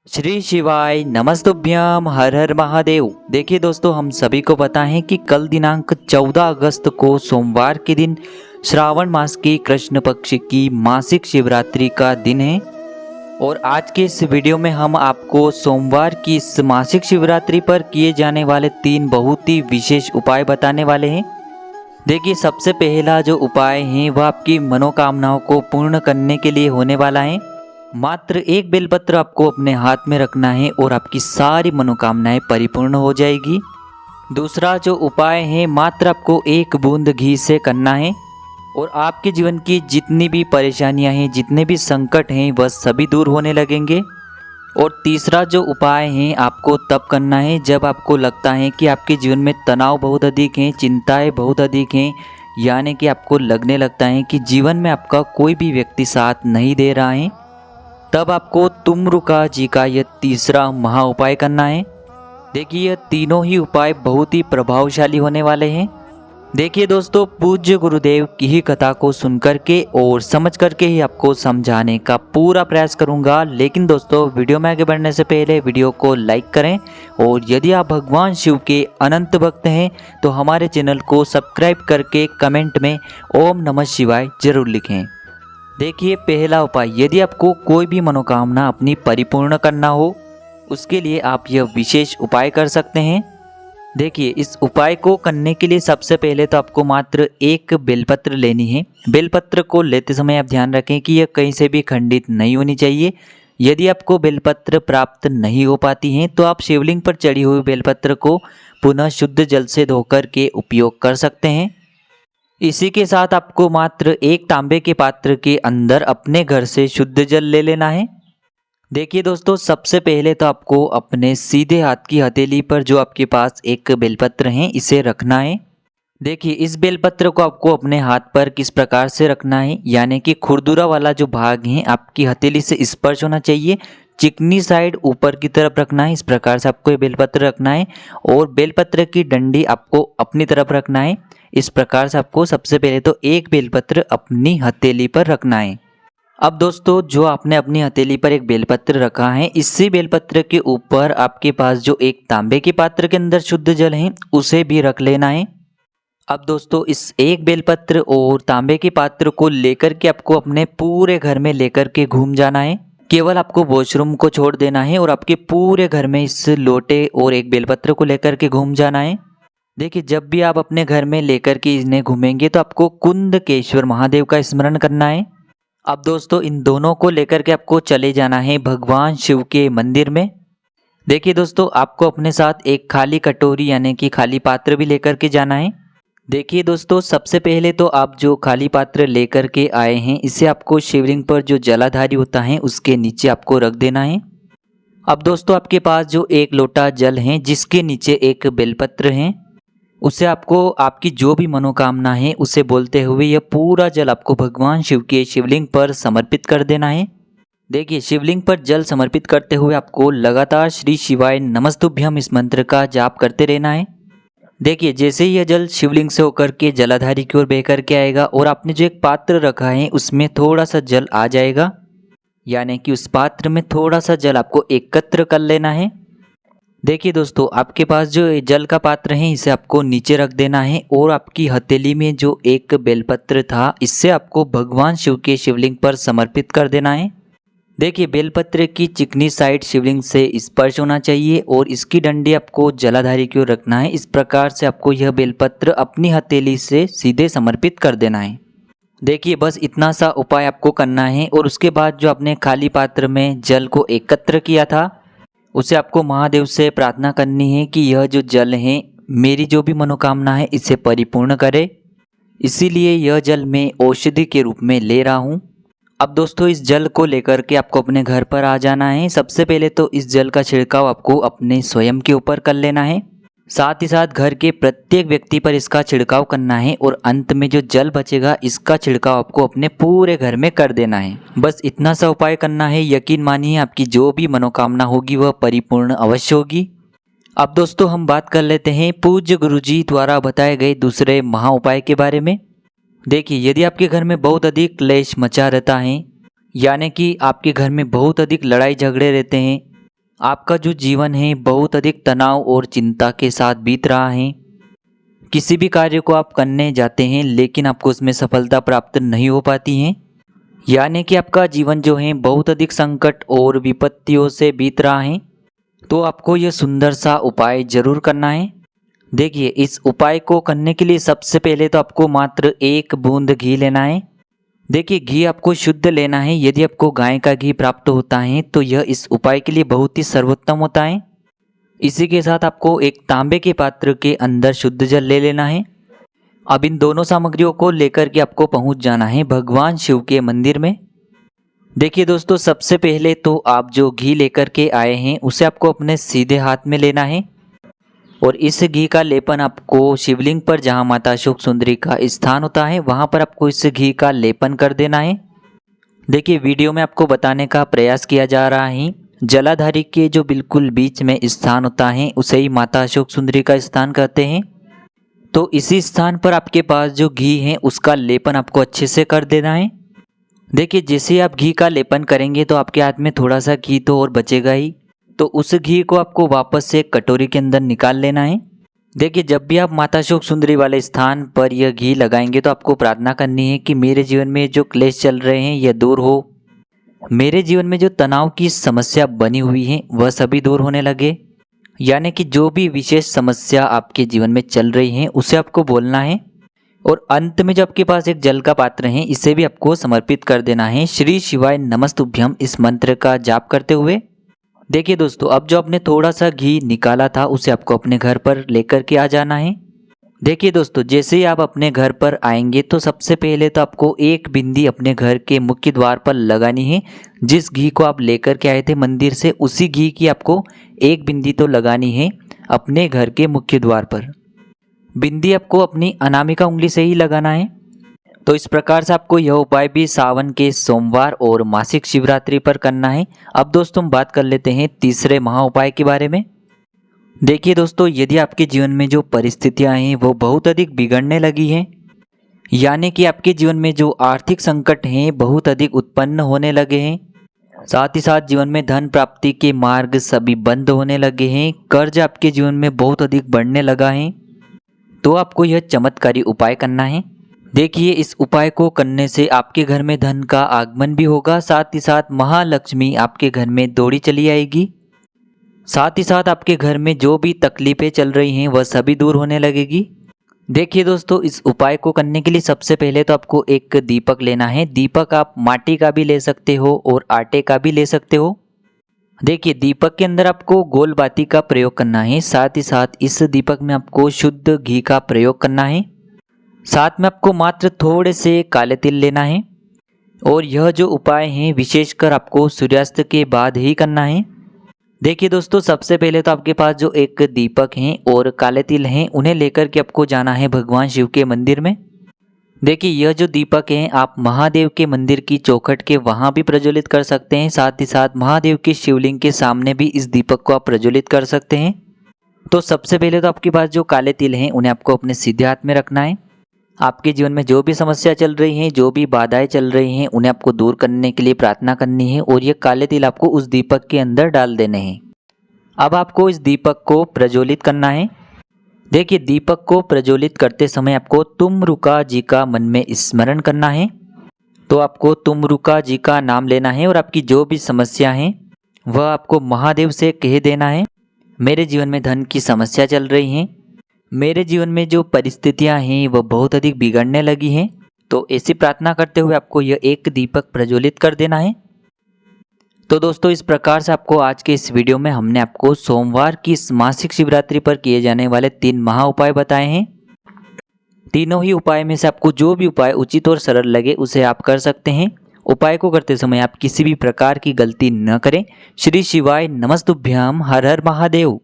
श्री शिवाय नमस्तुभ्यम हर हर महादेव। देखिए दोस्तों, हम सभी को पता है कि कल दिनांक 14 अगस्त को सोमवार के दिन श्रावण मास की कृष्ण पक्ष की मासिक शिवरात्रि का दिन है। और आज के इस वीडियो में हम आपको सोमवार की इस मासिक शिवरात्रि पर किए जाने वाले 3 बहुत ही विशेष उपाय बताने वाले हैं। देखिए, सबसे पहला जो उपाय है वह आपकी मनोकामनाओं को पूर्ण करने के लिए होने वाला है। मात्र एक बेलपत्र आपको अपने हाथ में रखना है और आपकी सारी मनोकामनाएं परिपूर्ण हो जाएगी। दूसरा जो उपाय है, मात्र आपको एक बूंद घी से करना है और आपके जीवन की जितनी भी परेशानियां हैं, जितने भी संकट हैं, वह सभी दूर होने लगेंगे। और तीसरा जो उपाय है, आपको तब करना है जब आपको लगता है कि आपके जीवन में तनाव बहुत अधिक है, चिंताएं बहुत अधिक हैं, यानी कि आपको लगने लगता है कि जीवन में आपका कोई भी व्यक्ति साथ नहीं दे रहा है। तब आपको तुम्रुका जी का यह तीसरा महा उपाय करना है। देखिए, यह तीनों ही उपाय बहुत ही प्रभावशाली होने वाले हैं। देखिए दोस्तों, पूज्य गुरुदेव की ही कथा को सुनकर के और समझ करके ही आपको समझाने का पूरा प्रयास करूंगा। लेकिन दोस्तों, वीडियो में आगे बढ़ने से पहले वीडियो को लाइक करें और यदि आप भगवान शिव के अनंत भक्त हैं तो हमारे चैनल को सब्सक्राइब करके कमेंट में ओम नमः शिवाय जरूर लिखें। देखिए, पहला उपाय, यदि आपको कोई भी मनोकामना अपनी परिपूर्ण करना हो, उसके लिए आप यह विशेष उपाय कर सकते हैं। देखिए, इस उपाय को करने के लिए सबसे पहले तो आपको मात्र एक बेलपत्र लेनी है। बेलपत्र को लेते समय आप ध्यान रखें कि यह कहीं से भी खंडित नहीं होनी चाहिए। यदि आपको बेलपत्र प्राप्त नहीं हो पाती हैं तो आप शिवलिंग पर चढ़ी हुई बेलपत्र को पुनः शुद्ध जल से धोकर के उपयोग कर सकते हैं। इसी के साथ आपको मात्र एक तांबे के पात्र के अंदर अपने घर से शुद्ध जल ले लेना है। देखिए दोस्तों, सबसे पहले तो आपको अपने सीधे हाथ की हथेली पर जो आपके पास एक बेलपत्र है, इसे रखना है। देखिए, इस बेलपत्र को आपको अपने हाथ पर किस प्रकार से रखना है, यानी कि खुरदुरा वाला जो भाग है आपकी हथेली से स्पर्श होना चाहिए। चिकनी साइड ऊपर की तरफ रखना है। इस प्रकार से आपको ये बेलपत्र रखना है और बेलपत्र की डंडी आपको अपनी तरफ रखना है। इस प्रकार से आपको सबसे पहले तो एक बेलपत्र अपनी हथेली पर रखना है। अब दोस्तों, जो आपने अपनी हथेली पर एक बेलपत्र रखा है, इसी बेलपत्र के ऊपर आपके पास जो एक तांबे के पात्र के अंदर शुद्ध जल है, उसे भी रख लेना है। अब दोस्तों, इस एक बेलपत्र और तांबे के पात्र को लेकर के आपको अपने पूरे घर में लेकर के घूम जाना है। केवल आपको वॉशरूम को छोड़ देना है और आपके पूरे घर में इस लोटे और एक बेलपत्र को लेकर के घूम जाना है। देखिए, जब भी आप अपने घर में लेकर के इन्हें घूमेंगे तो आपको कुंदकेश्वर महादेव का स्मरण करना है। अब दोस्तों, इन दोनों को लेकर के आपको चले जाना है भगवान शिव के मंदिर में। देखिए दोस्तों, आपको अपने साथ एक खाली कटोरी यानी कि खाली पात्र भी लेकर के जाना है। देखिए दोस्तों, सबसे पहले तो आप जो खाली पात्र लेकर के आए हैं, इसे आपको शिवलिंग पर जो जलाधारी होता है उसके नीचे आपको रख देना है। अब दोस्तों, आपके पास जो एक लोटा जल है जिसके नीचे एक बेलपत्र है, उसे आपको आपकी जो भी मनोकामना है उसे बोलते हुए यह पूरा जल आपको भगवान शिव के शिवलिंग पर समर्पित कर देना है। देखिए, शिवलिंग पर जल समर्पित करते हुए आपको लगातार श्री शिवाय नमस्तुभ्यम इस मंत्र का जाप करते रहना है। देखिए, जैसे ही यह जल शिवलिंग से होकर के जलाधारी की ओर बह करके आएगा और आपने जो एक पात्र रखा है उसमें थोड़ा सा जल आ जाएगा, यानी कि उस पात्र में थोड़ा सा जल आपको एकत्र कर लेना है। देखिए दोस्तों, आपके पास जो जल का पात्र है इसे आपको नीचे रख देना है और आपकी हथेली में जो एक बेलपत्र था, इससे आपको भगवान शिव के शिवलिंग पर समर्पित कर देना है। देखिए, बेलपत्र की चिकनी साइड शिवलिंग से स्पर्श होना चाहिए और इसकी डंडी आपको जलाधारी की ओर रखना है। इस प्रकार से आपको यह बेलपत्र अपनी हथेली से सीधे समर्पित कर देना है। देखिए, बस इतना सा उपाय आपको करना है और उसके बाद जो आपने खाली पात्र में जल को एकत्र किया था, उसे आपको महादेव से प्रार्थना करनी है कि यह जो जल है मेरी जो भी मनोकामना है इसे परिपूर्ण करे, इसीलिए यह जल मैं औषधि के रूप में ले रहा हूँ। अब दोस्तों, इस जल को लेकर के आपको अपने घर पर आ जाना है। सबसे पहले तो इस जल का छिड़काव आपको अपने स्वयं के ऊपर कर लेना है। साथ ही साथ घर के प्रत्येक व्यक्ति पर इसका छिड़काव करना है और अंत में जो जल बचेगा इसका छिड़काव आपको अपने पूरे घर में कर देना है। बस इतना सा उपाय करना है। यकीन मानिए, आपकी जो भी मनोकामना होगी वह परिपूर्ण अवश्य होगी। अब दोस्तों, हम बात कर लेते हैं पूज्य गुरुजी द्वारा बताए गए दूसरे महा उपाय के बारे में। देखिए, यदि आपके घर में बहुत अधिक क्लेश मचा रहता है, यानी कि आपके घर में बहुत अधिक लड़ाई झगड़े रहते हैं, आपका जो जीवन है बहुत अधिक तनाव और चिंता के साथ बीत रहा है। किसी भी कार्य को आप करने जाते हैं लेकिन आपको उसमें सफलता प्राप्त नहीं हो पाती है। यानी कि आपका जीवन जो है बहुत अधिक संकट और विपत्तियों से बीत रहा है। तो आपको यह सुंदर सा उपाय जरूर करना है। देखिए, इस उपाय को करने के लिए सबसे पहले तो आपको मात्र 1 बूंद घी लेना है। देखिए, घी आपको शुद्ध लेना है। यदि आपको गाय का घी प्राप्त होता है तो यह इस उपाय के लिए बहुत ही सर्वोत्तम होता है। इसी के साथ आपको एक तांबे के पात्र के अंदर शुद्ध जल ले लेना है। अब इन दोनों सामग्रियों को लेकर के आपको पहुंच जाना है भगवान शिव के मंदिर में। देखिए दोस्तों, सबसे पहले तो आप जो घी लेकर के आए हैं उसे आपको अपने सीधे हाथ में लेना है और इस घी का लेपन आपको शिवलिंग पर, जहां माता अशोक सुंदरी का स्थान होता है, वहां पर आपको इस घी का लेपन कर देना है। देखिए, वीडियो में आपको बताने का प्रयास किया जा रहा है, जलाधारी के जो बिल्कुल बीच में स्थान होता है उसे ही माता अशोक सुंदरी का स्थान कहते हैं। तो इसी स्थान पर आपके पास जो घी है उसका लेपन आपको अच्छे से कर देना है। देखिए, जैसे आप घी का लेपन करेंगे तो आपके हाथ में थोड़ा सा घी तो और बचेगा ही, तो उस घी को आपको वापस से कटोरी के अंदर निकाल लेना है। देखिए, जब भी आप माता अशोक सुंदरी वाले स्थान पर यह घी लगाएंगे तो आपको प्रार्थना करनी है कि मेरे जीवन में जो क्लेश चल रहे हैं यह दूर हो, मेरे जीवन में जो तनाव की समस्या बनी हुई है वह सभी दूर होने लगे। यानी कि जो भी विशेष समस्या आपके जीवन में चल रही है उसे आपको बोलना है और अंत में जो आपके पास एक जल का पात्र है इसे भी आपको समर्पित कर देना है। श्री शिवाय नमस्तुभ्यम इस मंत्र का जाप करते हुए। देखिए दोस्तों, अब जो आपने थोड़ा सा घी निकाला था उसे आपको अपने घर पर लेकर के आ जाना है। देखिए दोस्तों, जैसे ही आप अपने घर पर आएंगे तो सबसे पहले तो आपको एक बिंदी अपने घर के मुख्य द्वार पर लगानी है। जिस घी को आप लेकर के आए थे मंदिर से, उसी घी की आपको एक बिंदी तो लगानी है अपने घर के मुख्य द्वार पर। बिंदी आपको अपनी अनामिका उंगली से ही लगाना है। तो इस प्रकार से आपको यह उपाय भी सावन के सोमवार और मासिक शिवरात्रि पर करना है। अब दोस्तों, हम बात कर लेते हैं तीसरे महा उपाय के बारे में। देखिए दोस्तों, यदि आपके जीवन में जो परिस्थितियां हैं वो बहुत अधिक बिगड़ने लगी हैं, यानी कि आपके जीवन में जो आर्थिक संकट हैं बहुत अधिक उत्पन्न होने लगे हैं, साथ ही साथ जीवन में धन प्राप्ति के मार्ग सभी बंद होने लगे हैं, कर्ज आपके जीवन में बहुत अधिक बढ़ने लगा है, तो आपको यह चमत्कारी उपाय करना है। देखिए, इस उपाय को करने से आपके घर में धन का आगमन भी होगा, साथ ही साथ महालक्ष्मी आपके घर में दौड़ी चली आएगी। साथ ही साथ आपके घर में जो भी तकलीफें चल रही हैं वह सभी दूर होने लगेगी। देखिए दोस्तों, इस उपाय को करने के लिए सबसे पहले तो आपको एक दीपक लेना है। दीपक आप माटी का भी ले सकते हो और आटे का भी ले सकते हो। देखिए, दीपक के अंदर आपको गोल बाती का प्रयोग करना है। साथ ही साथ इस दीपक में आपको शुद्ध घी का प्रयोग करना है। साथ में आपको मात्र थोड़े से काले तिल लेना है और यह जो उपाय है विशेषकर आपको सूर्यास्त के बाद ही करना है। देखिए दोस्तों, सबसे पहले तो आपके पास जो एक दीपक हैं और काले तिल हैं उन्हें लेकर के आपको जाना है भगवान शिव के मंदिर में। देखिए, यह जो दीपक हैं आप महादेव के मंदिर की चौखट के वहां भी प्रज्वलित कर सकते हैं। साथ ही साथ महादेव के शिवलिंग के सामने भी इस दीपक को आप प्रज्वलित कर सकते हैं। तो सबसे पहले तो आपके पास जो काले तिल हैं उन्हें आपको अपने सीधे हाथ में रखना है। आपके जीवन में जो भी समस्या चल रही हैं, जो भी बाधाएं चल रही हैं, उन्हें आपको दूर करने के लिए प्रार्थना करनी है और ये काले तिल आपको उस दीपक के अंदर डाल देने हैं। अब आपको इस दीपक को प्रज्वलित करना है। देखिए, दीपक को प्रज्वलित करते समय आपको तुमरुका जी का मन में स्मरण करना है। तो आपको तुमरुका जी का नाम लेना है और आपकी जो भी समस्या है वह आपको महादेव से कह देना है। मेरे जीवन में धन की समस्या चल रही है, मेरे जीवन में जो परिस्थितियां हैं वह बहुत अधिक बिगड़ने लगी हैं। तो ऐसी प्रार्थना करते हुए आपको यह एक दीपक प्रज्वलित कर देना है। तो दोस्तों, इस प्रकार से आपको आज के इस वीडियो में हमने आपको सोमवार की इस मासिक शिवरात्रि पर किए जाने वाले 3 महा उपाय बताए हैं। तीनों ही उपाय में से आपको जो भी उपाय उचित और सरल लगे उसे आप कर सकते हैं। उपाय को करते समय आप किसी भी प्रकार की गलती न करें। श्री शिवाय नमस्तुभ्याम। हर हर महादेव।